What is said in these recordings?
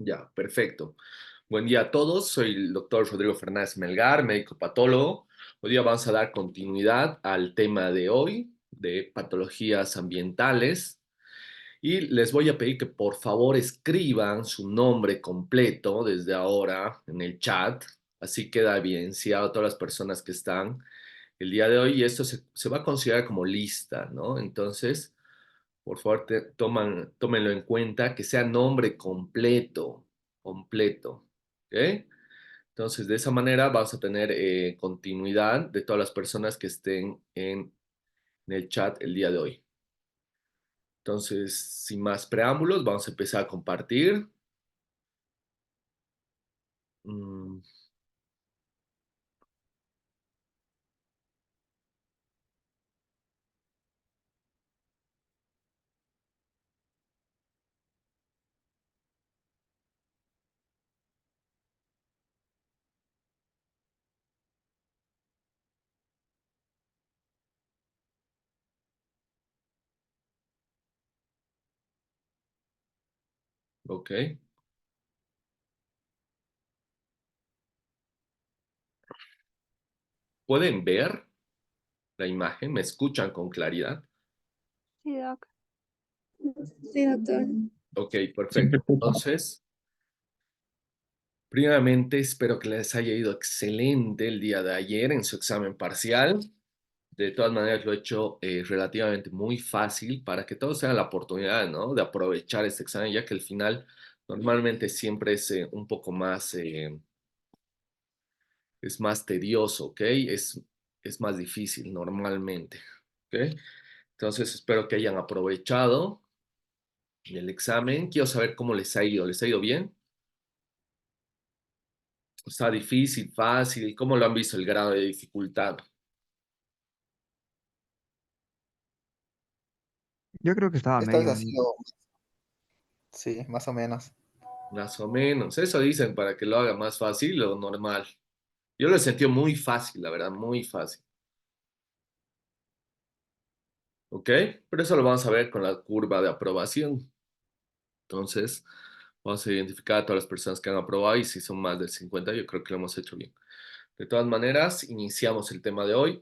Ya, perfecto. Buen día a todos. Soy el doctor Rodrigo Fernández Melgar, médico patólogo. Hoy día vamos a dar continuidad al tema de hoy, de patologías ambientales. Y les voy a pedir que por favor escriban su nombre completo desde ahora en el chat. Así queda evidenciado a todas las personas que están el día de hoy. Y esto se va a considerar como lista, ¿no? Entonces, por favor, tómenlo en cuenta, que sea nombre completo, completo. ¿Ok? Entonces, de esa manera vamos a tener continuidad de todas las personas que estén en el chat el día de hoy. Entonces, sin más preámbulos, vamos a empezar a compartir. Mm, ok. ¿Pueden ver la imagen? ¿Me escuchan con claridad? Sí, doc. Sí, doctor. Ok, Sí, perfecto. perfecto. Entonces, primeramente, espero que les haya ido excelente el día de ayer en su examen parcial. De todas maneras, lo he hecho relativamente muy fácil para que todos tengan la oportunidad, ¿no? De aprovechar este examen, ya que el final normalmente siempre es un poco más, es más tedioso, ¿ok? Es más difícil normalmente, ¿ok? Entonces, espero que hayan aprovechado el examen. Quiero saber cómo les ha ido. ¿Les ha ido bien? ¿Está difícil, fácil? ¿Cómo lo han visto el grado de dificultad? Yo creo que estaba Esta vez medio. ha sido, sí, más o menos. Más o menos. Eso dicen para que lo haga más fácil o normal. Yo lo he sentido muy fácil, la verdad, muy fácil. ¿Ok? Pero eso lo vamos a ver con la curva de aprobación. Entonces, vamos a identificar a todas las personas que han aprobado y si son más del 50, yo creo que lo hemos hecho bien. De todas maneras, iniciamos el tema de hoy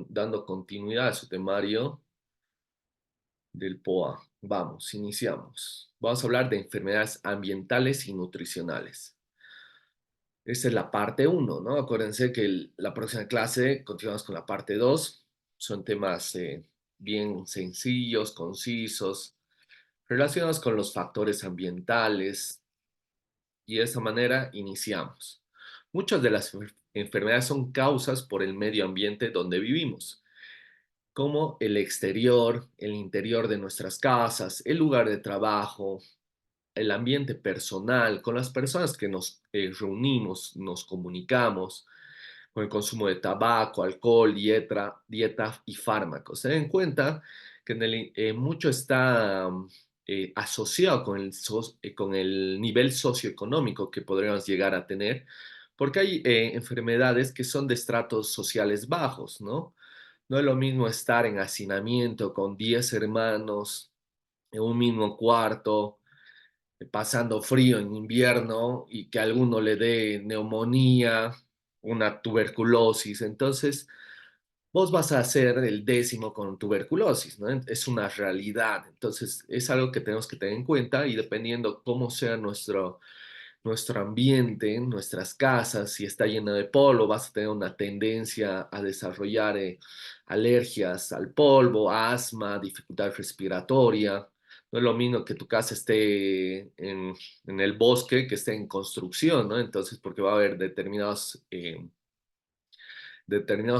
dando continuidad a su temario del POA. Vamos, iniciamos. Vamos a hablar de enfermedades ambientales y nutricionales. Esta es la parte uno, ¿no? Acuérdense que la próxima clase continuamos con la parte 2. Son temas bien sencillos, concisos, relacionados con los factores ambientales y de esta manera iniciamos. Muchas de las enfermedades son causas por el medio ambiente donde vivimos, como el exterior, el interior de nuestras casas, el lugar de trabajo, el ambiente personal, con las personas que nos reunimos, nos comunicamos, con el consumo de tabaco, alcohol, dieta y fármacos. Ten en cuenta que mucho está asociado con el nivel socioeconómico que podríamos llegar a tener, porque hay enfermedades que son de estratos sociales bajos, ¿no? No es lo mismo estar en hacinamiento con 10 hermanos en un mismo cuarto, pasando frío en invierno y que a alguno le dé neumonía, una tuberculosis. Entonces, vos vas a ser el décimo con tuberculosis, ¿no? Es una realidad. Entonces, es algo que tenemos que tener en cuenta y dependiendo cómo sea nuestro ambiente, nuestras casas, si está lleno de polvo, vas a tener una tendencia a desarrollar alergias al polvo, asma, dificultad respiratoria. No es lo mismo que tu casa esté en el bosque que esté en construcción, ¿no? Entonces, porque va a haber determinados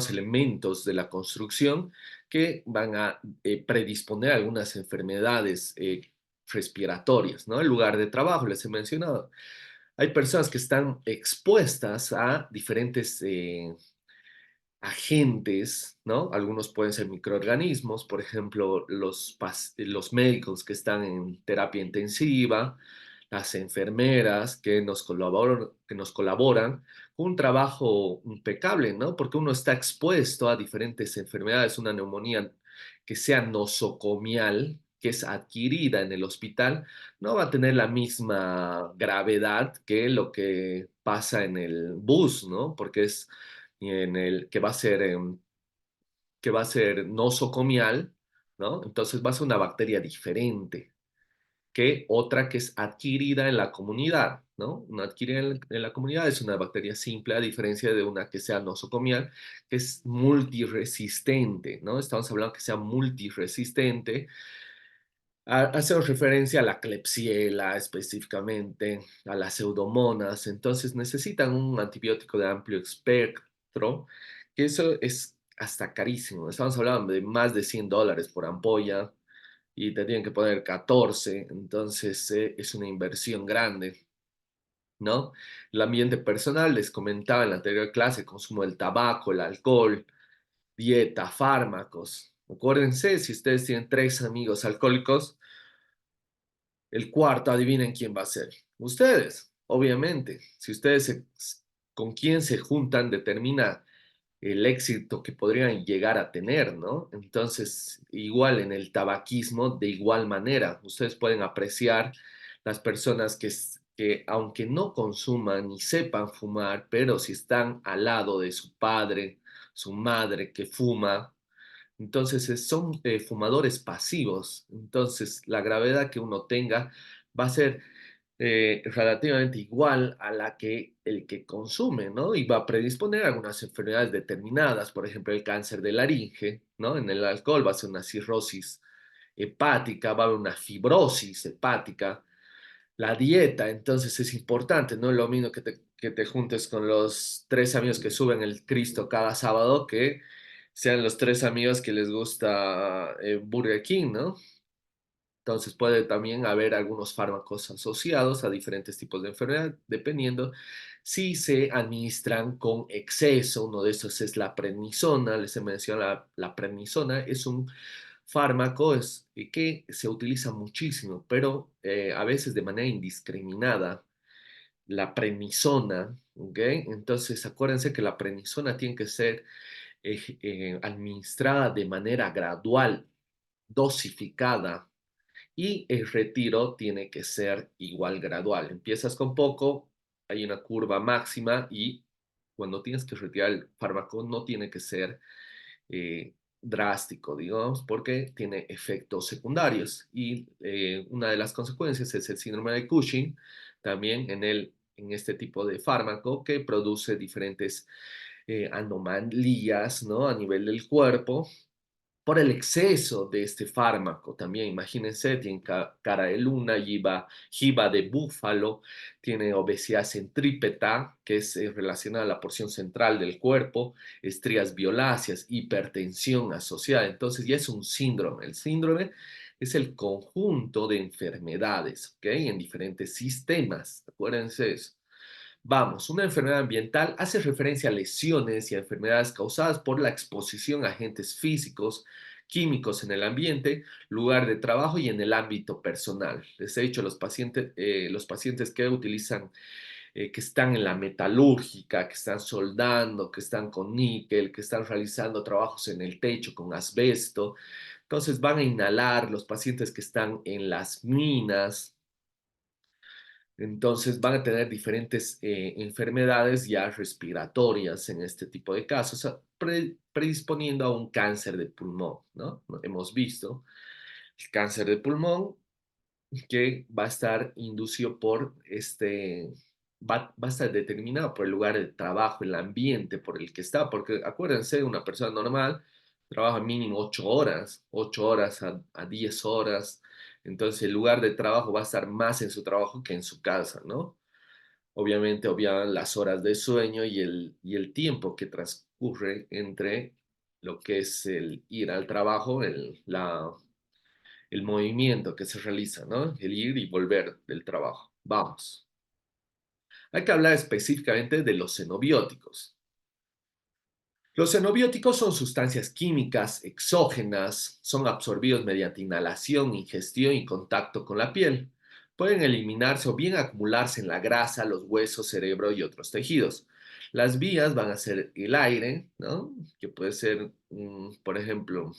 elementos de la construcción que van a predisponer a algunas enfermedades respiratorias, ¿no? El lugar de trabajo, les he mencionado. Hay personas que están expuestas a diferentes agentes, ¿no? Algunos pueden ser microorganismos, por ejemplo, los médicos que están en terapia intensiva, las enfermeras que nos colaboran con un trabajo impecable, ¿no? Porque uno está expuesto a diferentes enfermedades, una neumonía que sea nosocomial, que es adquirida en el hospital no va a tener la misma gravedad que lo que pasa en el bus, ¿no? Porque es en el que va a ser nosocomial, ¿no? Entonces va a ser una bacteria diferente que otra que es adquirida en la comunidad, ¿no? Una adquirida en la comunidad es una bacteria simple, a diferencia de una que sea nosocomial, que es multiresistente, ¿no? Estamos hablando que sea multiresistente. Hacemos referencia a la Klebsiella específicamente, a las pseudomonas, entonces necesitan un antibiótico de amplio espectro, que eso es hasta carísimo. Estamos hablando de más de $100 por ampolla y te tienen que poner 14, entonces es una inversión grande, ¿no? El ambiente personal, les comentaba en la anterior clase, consumo del tabaco, el alcohol, dieta, fármacos. Acuérdense, si ustedes tienen 3 amigos alcohólicos, el cuarto, adivinen quién va a ser. Ustedes, obviamente. Si ustedes con quién se juntan determina el éxito que podrían llegar a tener, ¿no? Entonces, igual en el tabaquismo, de igual manera, ustedes pueden apreciar las personas que aunque no consuman ni sepan fumar, pero si están al lado de su padre, su madre que fuma, entonces son fumadores pasivos. Entonces, la gravedad que uno tenga va a ser relativamente igual a la que el que consume, ¿no? Y va a predisponer a algunas enfermedades determinadas, por ejemplo, el cáncer de laringe, ¿no? En el alcohol va a ser una cirrosis hepática, va a haber una fibrosis hepática. La dieta, entonces, es importante, no es lo mismo que te juntes con los 3 amigos que suben el Cristo cada sábado que sean los 3 amigos que les gusta Burger King, ¿no? Entonces puede también haber algunos fármacos asociados a diferentes tipos de enfermedad, dependiendo si se administran con exceso. Uno de estos es la prednisona, les he mencionado la prednisona, es un fármaco que se utiliza muchísimo, pero a veces de manera indiscriminada. La prednisona, ¿ok? Entonces acuérdense que la prednisona tiene que ser administrada de manera gradual, dosificada, y el retiro tiene que ser igual gradual. Empiezas con poco, hay una curva máxima y cuando tienes que retirar el fármaco no tiene que ser drástico, digamos, porque tiene efectos secundarios y una de las consecuencias es el síndrome de Cushing, también en este tipo de fármaco que produce diferentes anomalías, ¿no? A nivel del cuerpo por el exceso de este fármaco. También, imagínense, tiene cara de luna, jiba de búfalo, tiene obesidad centrípeta, que es relacionada a la porción central del cuerpo, estrías violáceas, hipertensión asociada. Entonces ya es un síndrome. El síndrome es el conjunto de enfermedades, ¿ok? En diferentes sistemas. Acuérdense eso. Vamos, una enfermedad ambiental hace referencia a lesiones y a enfermedades causadas por la exposición a agentes físicos, químicos en el ambiente, lugar de trabajo y en el ámbito personal. Les he dicho, los pacientes que utilizan, que están en la metalúrgica, que están soldando, que están con níquel, que están realizando trabajos en el techo con asbesto, entonces van a inhalar los pacientes que están en las minas, entonces van a tener diferentes enfermedades ya respiratorias en este tipo de casos, predisponiendo a un cáncer de pulmón, ¿no? Hemos visto el cáncer de pulmón que va a estar inducido por va a estar determinado por el lugar de trabajo, el ambiente por el que está, porque acuérdense, una persona normal trabaja mínimo 8 horas, 8 horas a 10 horas, entonces el lugar de trabajo va a estar más en su trabajo que en su casa, ¿no? Obviamente obvian las horas de sueño y el tiempo que transcurre entre lo que es el ir al trabajo, el movimiento que se realiza, ¿no? El ir y volver del trabajo. Vamos. Hay que hablar específicamente de los xenobióticos. Los xenobióticos son sustancias químicas exógenas, son absorbidos mediante inhalación, ingestión y contacto con la piel. Pueden eliminarse o bien acumularse en la grasa, los huesos, cerebro y otros tejidos. Las vías van a ser el aire, ¿no? Que puede ser, por ejemplo,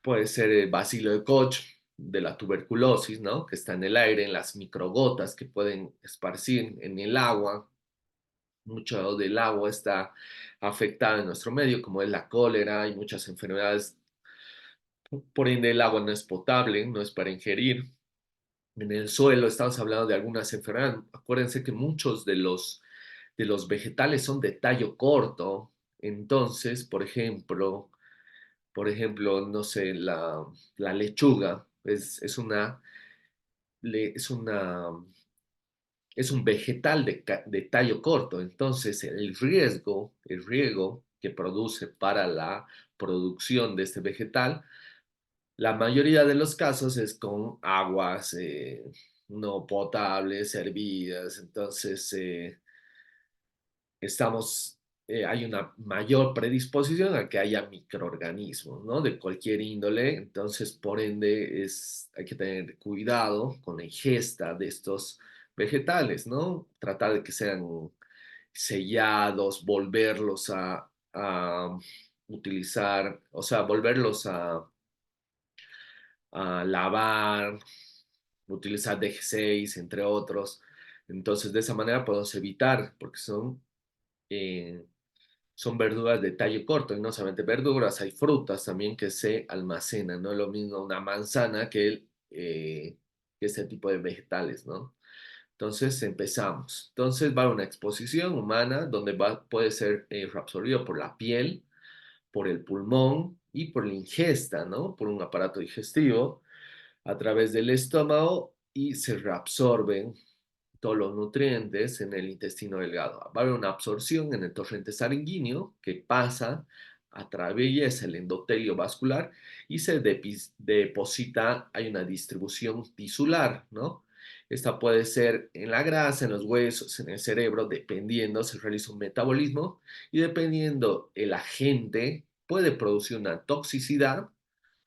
Puede ser el bacilo de Koch, de la tuberculosis, ¿no? Que está en el aire, en las microgotas que pueden esparcir en el agua. Mucho del agua está afectada en nuestro medio, como es la cólera, hay muchas enfermedades. Por ende, el agua no es potable, no es para ingerir. En el suelo estamos hablando de algunas enfermedades. Acuérdense que muchos de los vegetales son de tallo corto. Entonces, por ejemplo, no sé, la lechuga es una, es un vegetal de tallo corto. Entonces, el riego que produce para la producción de este vegetal, la mayoría de los casos es con aguas no potables, hervidas. Entonces, hay una mayor predisposición a que haya microorganismos, ¿no? De cualquier índole. Entonces, por ende, hay que tener cuidado con la ingesta de estos vegetales, ¿no? Tratar de que sean sellados, volverlos a utilizar, o sea, volverlos a lavar, utilizar DG6, entre otros. Entonces, de esa manera podemos evitar, porque eh, son verduras de tallo corto, y no solamente verduras, hay frutas también que se almacenan, no es lo mismo una manzana que este tipo de vegetales, ¿no? Entonces empezamos. Entonces va a una exposición humana donde puede ser reabsorbido por la piel, por el pulmón y por la ingesta, ¿no? Por un aparato digestivo a través del estómago y se reabsorben todos los nutrientes en el intestino delgado. Va a haber una absorción en el torrente sanguíneo que pasa, atraviesa el endotelio vascular y se deposita, hay una distribución tisular, ¿no? Esta puede ser en la grasa, en los huesos, en el cerebro, dependiendo, se realiza un metabolismo y dependiendo el agente, puede producir una toxicidad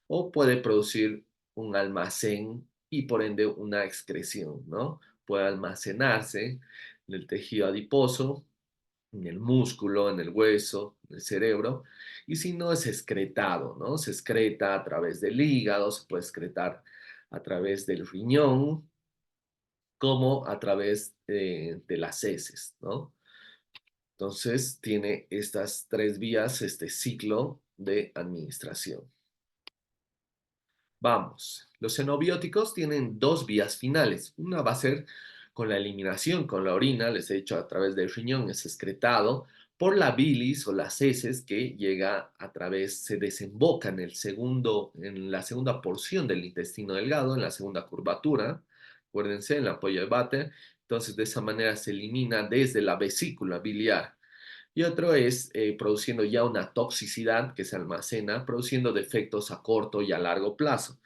o puede producir un almacén y por ende una excreción, ¿no? Puede almacenarse en el tejido adiposo, en el músculo, en el hueso, en el cerebro, y si no es excretado, ¿no? Se excreta a través del hígado, se puede excretar a través del riñón, como a través de las heces, ¿no? Entonces tiene estas tres vías, este ciclo de administración. Vamos, los xenobióticos tienen dos vías finales. Una va a ser con la eliminación, con la orina, les he dicho, a través del riñón, es excretado por la bilis o las heces que llega a través, se desemboca en la segunda porción del intestino delgado, en la segunda curvatura, acuérdense, en la polla de Vater. Entonces, de esa manera se elimina desde la vesícula biliar y otro es produciendo ya una toxicidad que se almacena, produciendo defectos a corto y a largo plazo.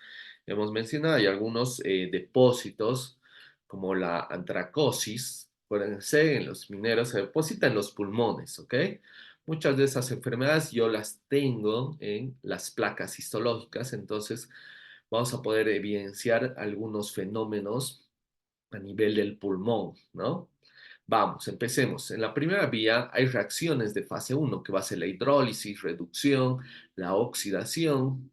Hemos mencionado, hay algunos depósitos como la antracosis, acuérdense, en los mineros se deposita en los pulmones, ¿ok? Muchas de esas enfermedades yo las tengo en las placas histológicas, entonces vamos a poder evidenciar algunos fenómenos a nivel del pulmón, ¿no? Vamos, empecemos. En la primera vía hay reacciones de fase uno que va a ser la hidrólisis, reducción, la oxidación,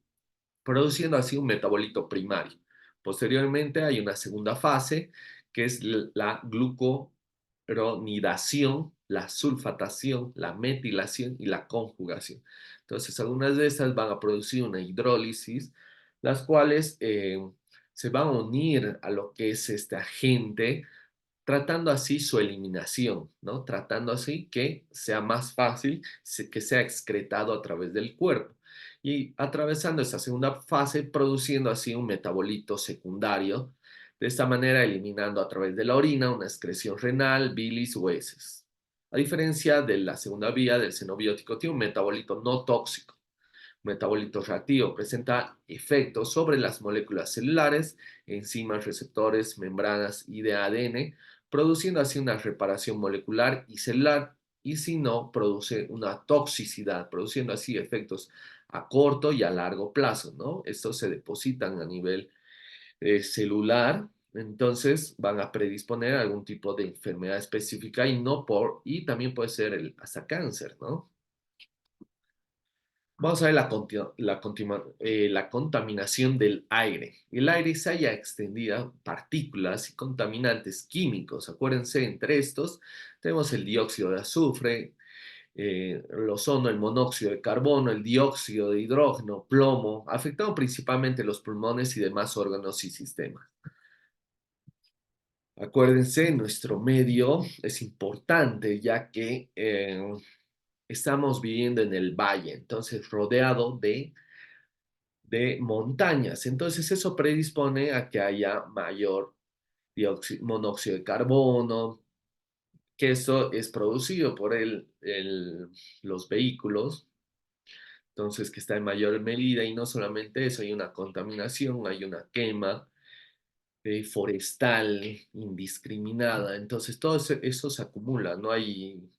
produciendo así un metabolito primario. Posteriormente hay una segunda fase que es la glucuronidación, la sulfatación, la metilación y la conjugación. Entonces, algunas de estas van a producir una hidrólisis, las cuales se van a unir a lo que es este agente tratando así su eliminación, ¿no? Tratando así que sea más fácil que sea excretado a través del cuerpo. Y atravesando esta segunda fase, produciendo así un metabolito secundario, de esta manera eliminando a través de la orina una excreción renal, bilis o heces. A diferencia de la segunda vía del xenobiótico, tiene un metabolito no tóxico, metabolito reactivo, presenta efectos sobre las moléculas celulares, enzimas, receptores, membranas y de ADN, produciendo así una reparación molecular y celular, y si no, produce una toxicidad, produciendo así efectos a corto y a largo plazo, ¿no? Estos se depositan a nivel celular, entonces van a predisponer a algún tipo de enfermedad específica y no y también puede ser hasta cáncer, ¿no? Vamos a ver la contaminación del aire. El aire se haya extendido partículas y contaminantes químicos. Acuérdense, entre estos tenemos el dióxido de azufre, el ozono, el monóxido de carbono, el dióxido de hidrógeno, plomo, afectando principalmente los pulmones y demás órganos y sistemas. Acuérdense, nuestro medio es importante ya que estamos viviendo en el valle, entonces rodeado de montañas. Entonces eso predispone a que haya mayor monóxido de carbono, que esto es producido por los vehículos, entonces que está en mayor medida y no solamente eso, hay una contaminación, hay una quema forestal indiscriminada, entonces todo eso se acumula, no hay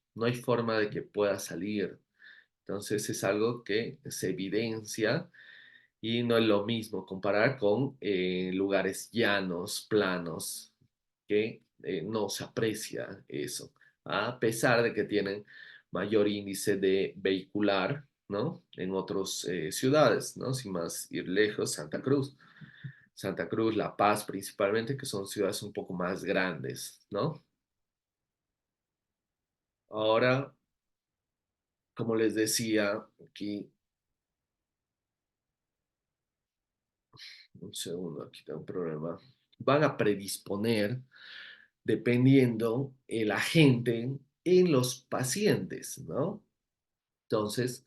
forma de que pueda salir. Entonces es algo que se evidencia y no es lo mismo comparar con lugares llanos, planos, que no se aprecia eso, a pesar de que tienen mayor índice de vehicular, ¿no? En otras ciudades, ¿no? Sin más ir lejos, Santa Cruz, La Paz principalmente, que son ciudades un poco más grandes, ¿no? Ahora, como les decía, aquí, un segundo, aquí tengo un problema, van a predisponer dependiendo el agente en los pacientes, ¿no? Entonces,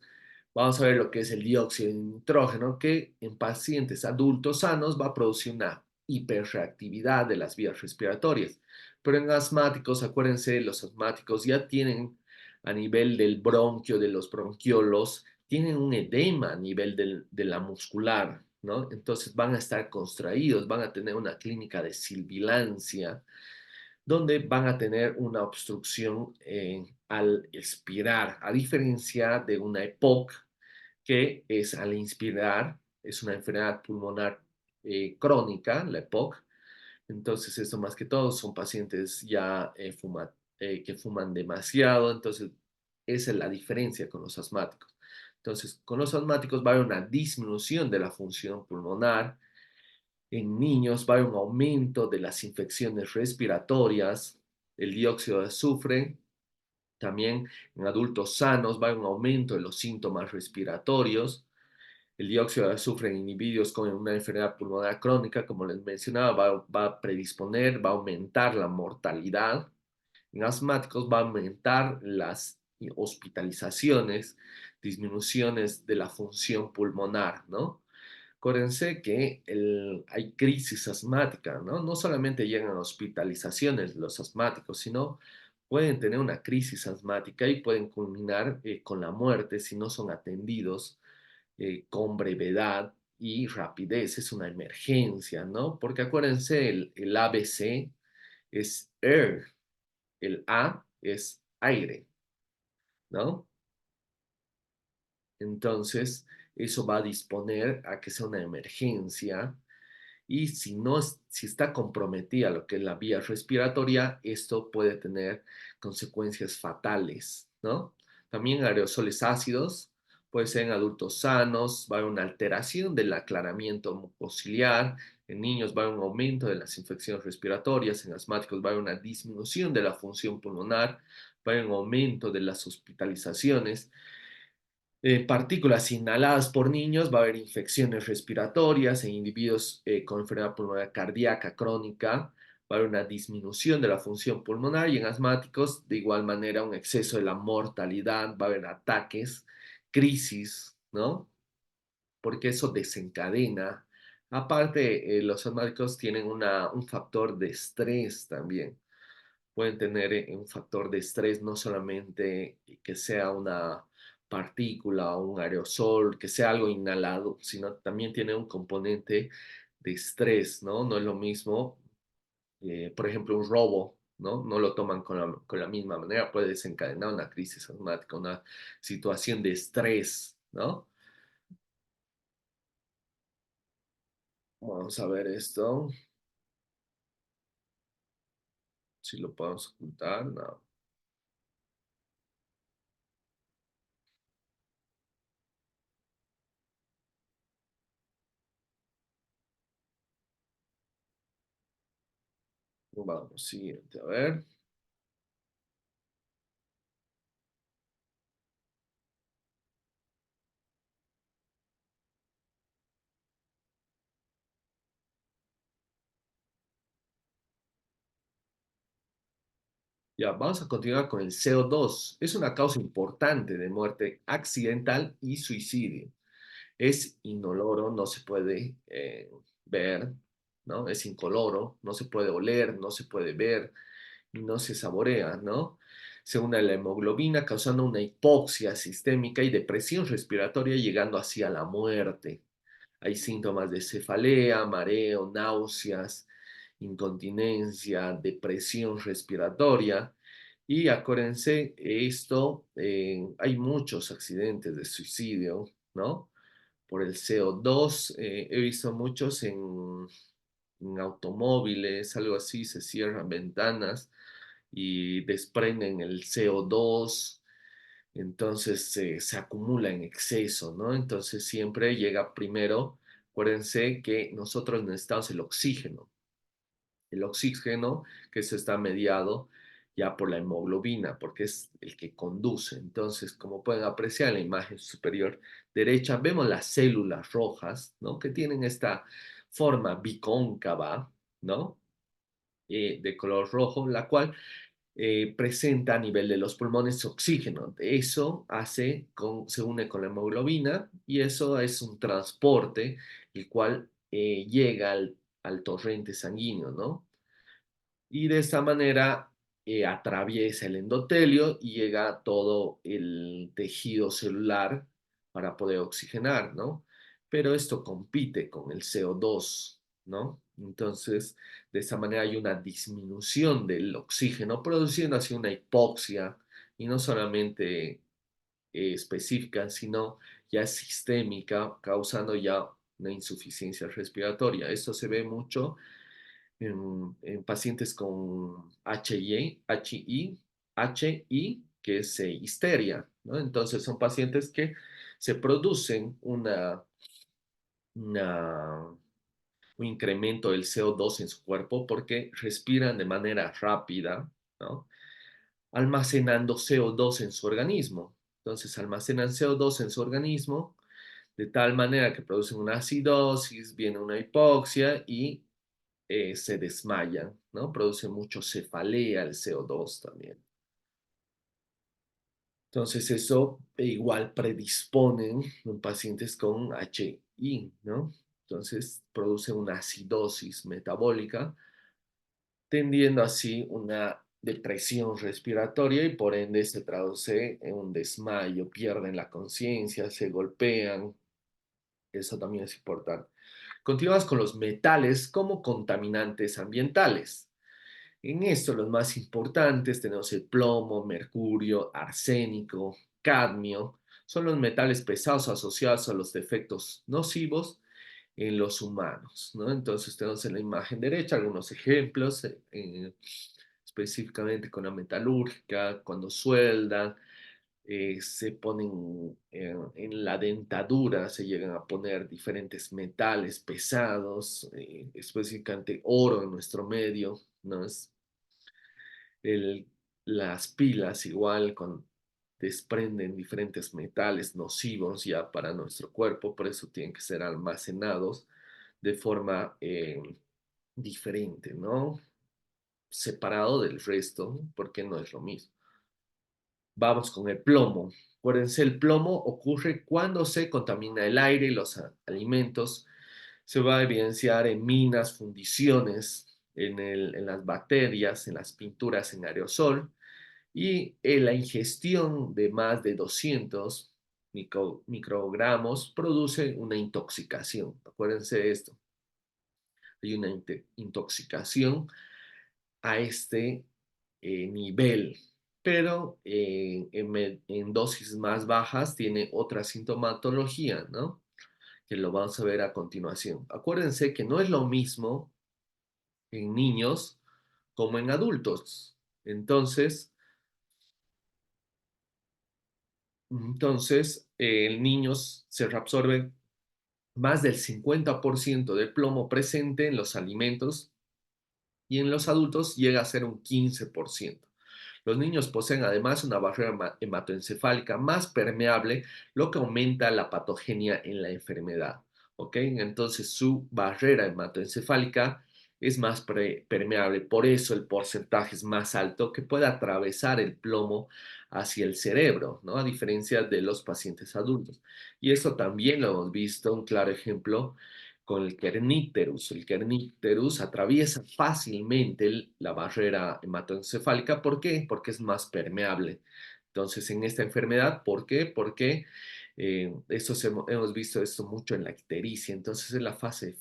vamos a ver lo que es el dióxido de nitrógeno, que en pacientes adultos sanos va a producir una hiperreactividad de las vías respiratorias. Pero en asmáticos, acuérdense, los asmáticos ya tienen a nivel del bronquio, de los bronquiolos, tienen un edema a nivel de la muscular, ¿no? Entonces van a estar contraídos, van a tener una clínica de sibilancia, donde van a tener una obstrucción al expirar, a diferencia de una EPOC, que es al inspirar, es una enfermedad pulmonar crónica, la EPOC. Entonces, esto más que todo son pacientes ya que fuman demasiado, entonces esa es la diferencia con los asmáticos. Entonces, con los asmáticos va a haber una disminución de la función pulmonar, en niños va a haber un aumento de las infecciones respiratorias, el dióxido de azufre. También en adultos sanos va a haber un aumento de los síntomas respiratorios. El dióxido de azufre en individuos con una enfermedad pulmonar crónica, como les mencionaba, va a predisponer, va a aumentar la mortalidad. En asmáticos va a aumentar las hospitalizaciones, disminuciones de la función pulmonar, ¿no? Acuérdense que hay crisis asmática, ¿no? No solamente llegan a hospitalizaciones los asmáticos, sino pueden tener una crisis asmática y pueden culminar con la muerte si no son atendidos con brevedad y rapidez. Es una emergencia, ¿no? Porque acuérdense, el ABC es air, el A es aire, ¿no? Entonces, eso va a disponer a que sea una emergencia y si no, si está comprometida lo que es la vía respiratoria, esto puede tener consecuencias fatales, ¿no? También aerosoles ácidos, puede ser en adultos sanos, va a haber una alteración del aclaramiento mucociliar, en niños va a haber un aumento de las infecciones respiratorias, en asmáticos va a haber una disminución de la función pulmonar, va a haber un aumento de las hospitalizaciones, partículas inhaladas por niños, va a haber infecciones respiratorias en individuos con enfermedad pulmonar cardíaca crónica, va a haber una disminución de la función pulmonar y en asmáticos, de igual manera, un exceso de la mortalidad, va a haber ataques, crisis, ¿no? Porque eso desencadena. Aparte, los asmáticos tienen un factor de estrés también. Pueden tener un factor de estrés, no solamente que sea una partícula o un aerosol, que sea algo inhalado, sino también tiene un componente de estrés, ¿no? No es lo mismo, por ejemplo, un robo, ¿no? No lo toman con la misma manera, puede desencadenar una crisis asmática, una situación de estrés, ¿no? Vamos a ver esto, si lo podemos ocultar, no. Vamos, siguiente, a ver. Ya, vamos a continuar con el CO2. Es una causa importante de muerte accidental y suicidio. Es inoloro, no se puede ver, ¿no? Es incoloro, no se puede oler, no se puede ver y no se saborea, ¿no? Se une a la hemoglobina causando una hipoxia sistémica y depresión respiratoria, llegando así a la muerte. Hay síntomas de cefalea, mareo, náuseas, incontinencia, depresión respiratoria. Y acuérdense, esto, hay muchos accidentes de suicidio, ¿no? Por el CO2, he visto muchos en automóviles, algo así, se cierran ventanas y desprenden el CO2, entonces se acumula en exceso, ¿no? Entonces siempre llega primero, acuérdense que nosotros necesitamos el oxígeno que se está mediado ya por la hemoglobina, porque es el que conduce. Entonces, como pueden apreciar en la imagen superior derecha, vemos las células rojas, ¿no? Que tienen esta forma bicóncava, ¿no? De color rojo, la cual presenta a nivel de los pulmones oxígeno. Eso se une con la hemoglobina y eso es un transporte el cual llega al torrente sanguíneo, ¿no? Y de esta manera atraviesa el endotelio y llega a todo el tejido celular para poder oxigenar, ¿no? Pero esto compite con el CO2, ¿no? Entonces, de esa manera hay una disminución del oxígeno, produciendo así una hipoxia, y no solamente específica, sino ya sistémica, causando ya una insuficiencia respiratoria. Esto se ve mucho en pacientes con HI, que es histeria, ¿no? Entonces son pacientes que se producen una, un incremento del CO2 en su cuerpo porque respiran de manera rápida, ¿no? Almacenando CO2 en su organismo. Entonces almacenan CO2 en su organismo de tal manera que producen una acidosis, viene una hipoxia y se desmayan, ¿no? Produce mucho cefalea el CO2 también. Entonces eso igual predispone en pacientes con HI, ¿no? Entonces produce una acidosis metabólica, tendiendo así una depresión respiratoria y por ende se traduce en un desmayo, pierden la conciencia, se golpean. Eso también es importante. Continuamos con los metales como contaminantes ambientales. En esto los más importantes tenemos el plomo, mercurio, arsénico, cadmio. Son los metales pesados asociados a los defectos nocivos en los humanos, ¿no? Entonces tenemos en la imagen derecha algunos ejemplos, específicamente con la metalúrgica, cuando sueldan, se ponen en la dentadura, se llegan a poner diferentes metales pesados, específicamente oro en nuestro medio, ¿no? El, las pilas igual desprenden diferentes metales nocivos ya para nuestro cuerpo, por eso tienen que ser almacenados de forma diferente, ¿no? Separado del resto, porque no es lo mismo. Vamos con el plomo. Acuérdense, el plomo ocurre cuando se contamina el aire y los alimentos. Se va a evidenciar en minas, fundiciones, en las bacterias, en las pinturas en aerosol y en la ingestión de más de 200 microgramos produce una intoxicación. Acuérdense de esto. Hay una intoxicación a este nivel, pero en dosis más bajas tiene otra sintomatología, ¿no? Que lo vamos a ver a continuación. Acuérdense que no es lo mismo en niños como en adultos. Entonces, en niños se reabsorbe más del 50% del plomo presente en los alimentos y en los adultos llega a ser un 15%. Los niños poseen además una barrera hematoencefálica más permeable, lo que aumenta la patogenia en la enfermedad. ¿Ok? Entonces su barrera hematoencefálica es más permeable, por eso el porcentaje es más alto que puede atravesar el plomo hacia el cerebro, ¿no? A diferencia de los pacientes adultos. Y eso también lo hemos visto, un claro ejemplo con el kernípterus. El kernípterus atraviesa fácilmente la barrera hematoencefálica. ¿Por qué? Porque es más permeable. Entonces, en esta enfermedad, ¿por qué? Porque hemos visto esto mucho en la ictericia. Entonces, es la fase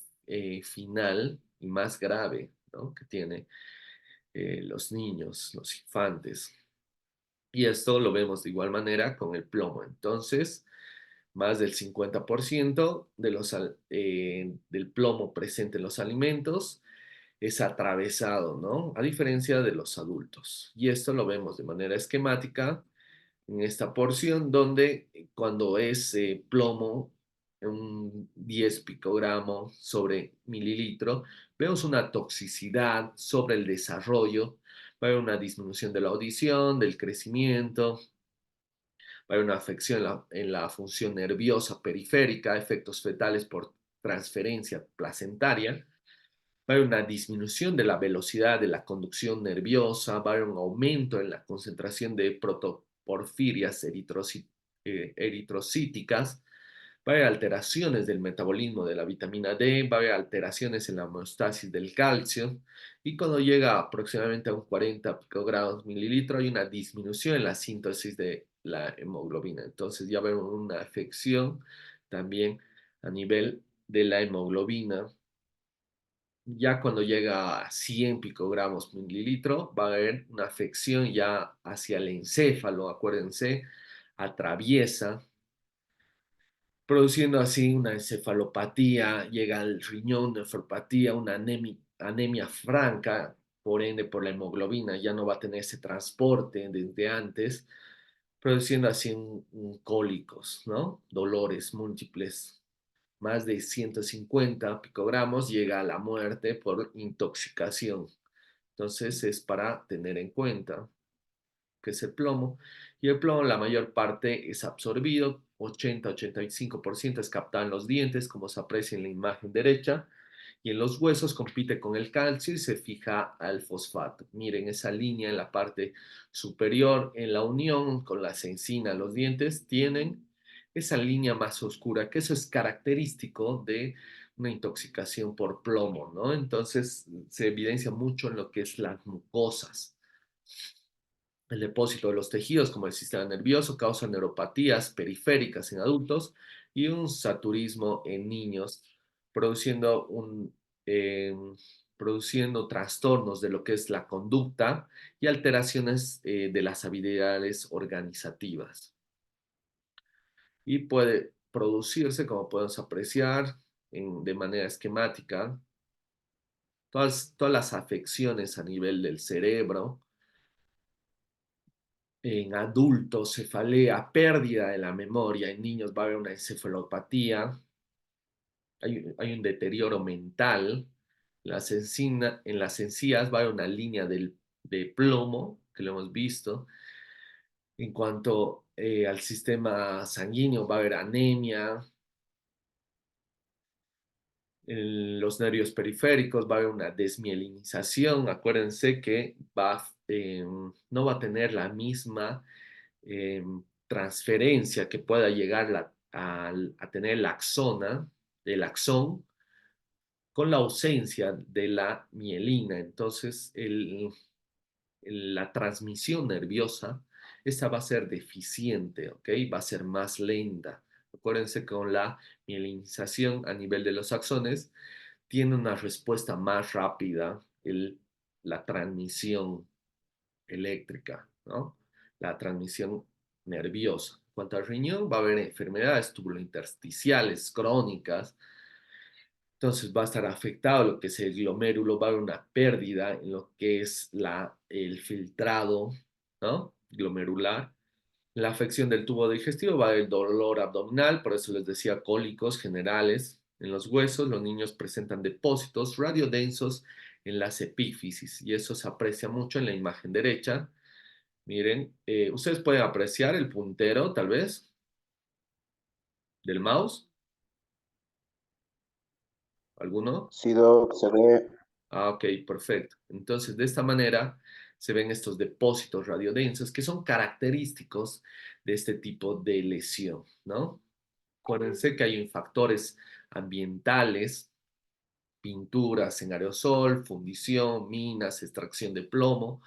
final y más grave, ¿no? Que tiene los niños, los infantes. Y esto lo vemos de igual manera con el plomo. Entonces, más del 50% del plomo presente en los alimentos es atravesado, ¿no? A diferencia de los adultos. Y esto lo vemos de manera esquemática en esta porción donde cuando es plomo, un 10 picogramos sobre mililitro, vemos una toxicidad sobre el desarrollo, va a haber una disminución de la audición, del crecimiento, va a haber una afección en la función nerviosa periférica, efectos fetales por transferencia placentaria, va a haber una disminución de la velocidad de la conducción nerviosa, va a haber un aumento en la concentración de protoporfirias eritrocíticas, va a haber alteraciones del metabolismo de la vitamina D, va a haber alteraciones en la homeostasis del calcio, y cuando llega aproximadamente a un 40 picogrados mililitro hay una disminución en la síntesis de la hemoglobina. Entonces ya vemos una afección también a nivel de la hemoglobina. Ya cuando llega a 100 picogramos mililitro, va a haber una afección ya hacia el encéfalo, acuérdense, atraviesa, produciendo así una encefalopatía, llega al riñón, nefropatía, una anemia franca, por ende por la hemoglobina, ya no va a tener ese transporte desde antes, produciendo así cólicos, ¿no? Dolores múltiples. Más de 150 picogramos llega a la muerte por intoxicación. Entonces es para tener en cuenta que es el plomo. Y el plomo, la mayor parte es absorbido, 80-85% es captado en los dientes, como se aprecia en la imagen derecha, y en los huesos compite con el calcio y se fija al fosfato. Miren esa línea en la parte superior, en la unión con las encinas, los dientes tienen esa línea más oscura, que eso es característico de una intoxicación por plomo, ¿no? Entonces se evidencia mucho en lo que es las mucosas. El depósito de los tejidos, como el sistema nervioso, causa neuropatías periféricas en adultos y un saturismo en niños, produciendo, eh, produciendo trastornos de lo que es la conducta y alteraciones de las habilidades organizativas. Y puede producirse, como podemos apreciar de manera esquemática, todas las afecciones a nivel del cerebro, en adultos, cefalea, pérdida de la memoria, en niños va a haber una encefalopatía, hay un deterioro mental, en las encías va a haber una línea de plomo, que lo hemos visto, en cuanto al sistema sanguíneo va a haber anemia, en los nervios periféricos va a haber una desmielinización, acuérdense que no va a tener la misma transferencia que pueda llegar a tener la axona, el axón, con la ausencia de la mielina. Entonces, la transmisión nerviosa, esta va a ser deficiente, ¿ok? Va a ser más lenta. Acuérdense que con la mielinización a nivel de los axones, tiene una respuesta más rápida la transmisión eléctrica, ¿no? La transmisión nerviosa. En cuanto al riñón, va a haber enfermedades tubulointersticiales crónicas, entonces va a estar afectado lo que es el glomérulo, va a haber una pérdida en lo que es el filtrado, ¿no? Glomerular. La afección del tubo digestivo va a haber dolor abdominal, por eso les decía cólicos generales, En los huesos, los niños presentan depósitos radiodensos en las epífisis y eso se aprecia mucho en la imagen derecha. Miren, ustedes pueden apreciar el puntero, tal vez, del mouse. ¿Alguno? Sí, Doc, se ve. Ah, ok, perfecto. Entonces, de esta manera se ven estos depósitos radiodensos que son característicos de este tipo de lesión, ¿no? Acuérdense que hay factores ambientales, pinturas en aerosol, fundición, minas, extracción de plomo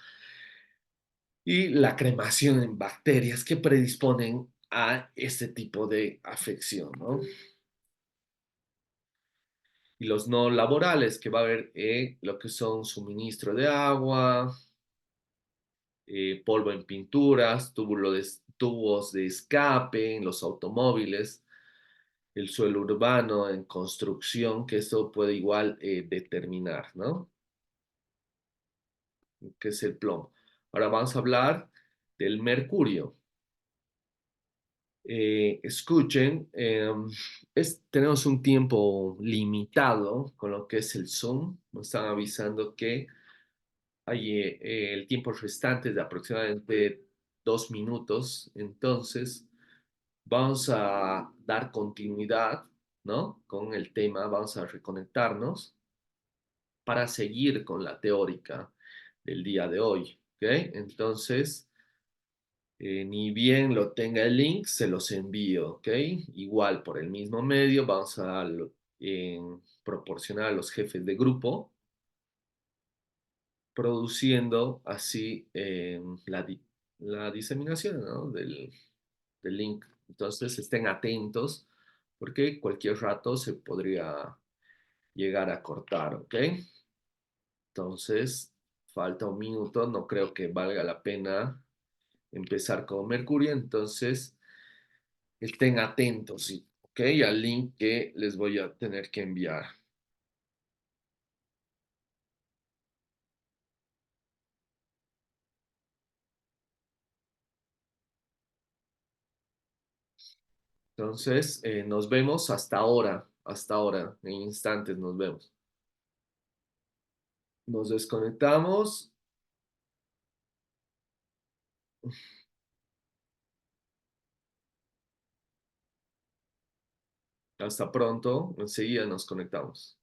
y la cremación en bacterias que predisponen a este tipo de afección, ¿no? Y los no laborales, que va a haber lo que son suministro de agua, polvo en pinturas, tubos de escape en los automóviles, el suelo urbano en construcción, que esto puede igual determinar, ¿no? Que es el plomo. Ahora vamos a hablar del mercurio. Escuchen, tenemos un tiempo limitado con lo que es el Zoom. Nos están avisando que hay el tiempo restante de aproximadamente 2 minutos. Entonces, vamos a dar continuidad, ¿no? Con el tema, vamos a reconectarnos para seguir con la teórica del día de hoy, ¿ok? Entonces, ni bien lo tenga el link, se los envío, ¿ok? Igual por el mismo medio, vamos a proporcionar a los jefes de grupo, produciendo así la diseminación, ¿no? del link. Entonces, estén atentos porque cualquier rato se podría llegar a cortar, ¿ok? Entonces, falta 1 minuto, no creo que valga la pena empezar con Mercurio, entonces estén atentos, ¿sí? ¿Ok? Al link que les voy a tener que enviar. Entonces, nos vemos hasta ahora, en instantes nos vemos. Nos desconectamos. Hasta pronto, enseguida nos conectamos.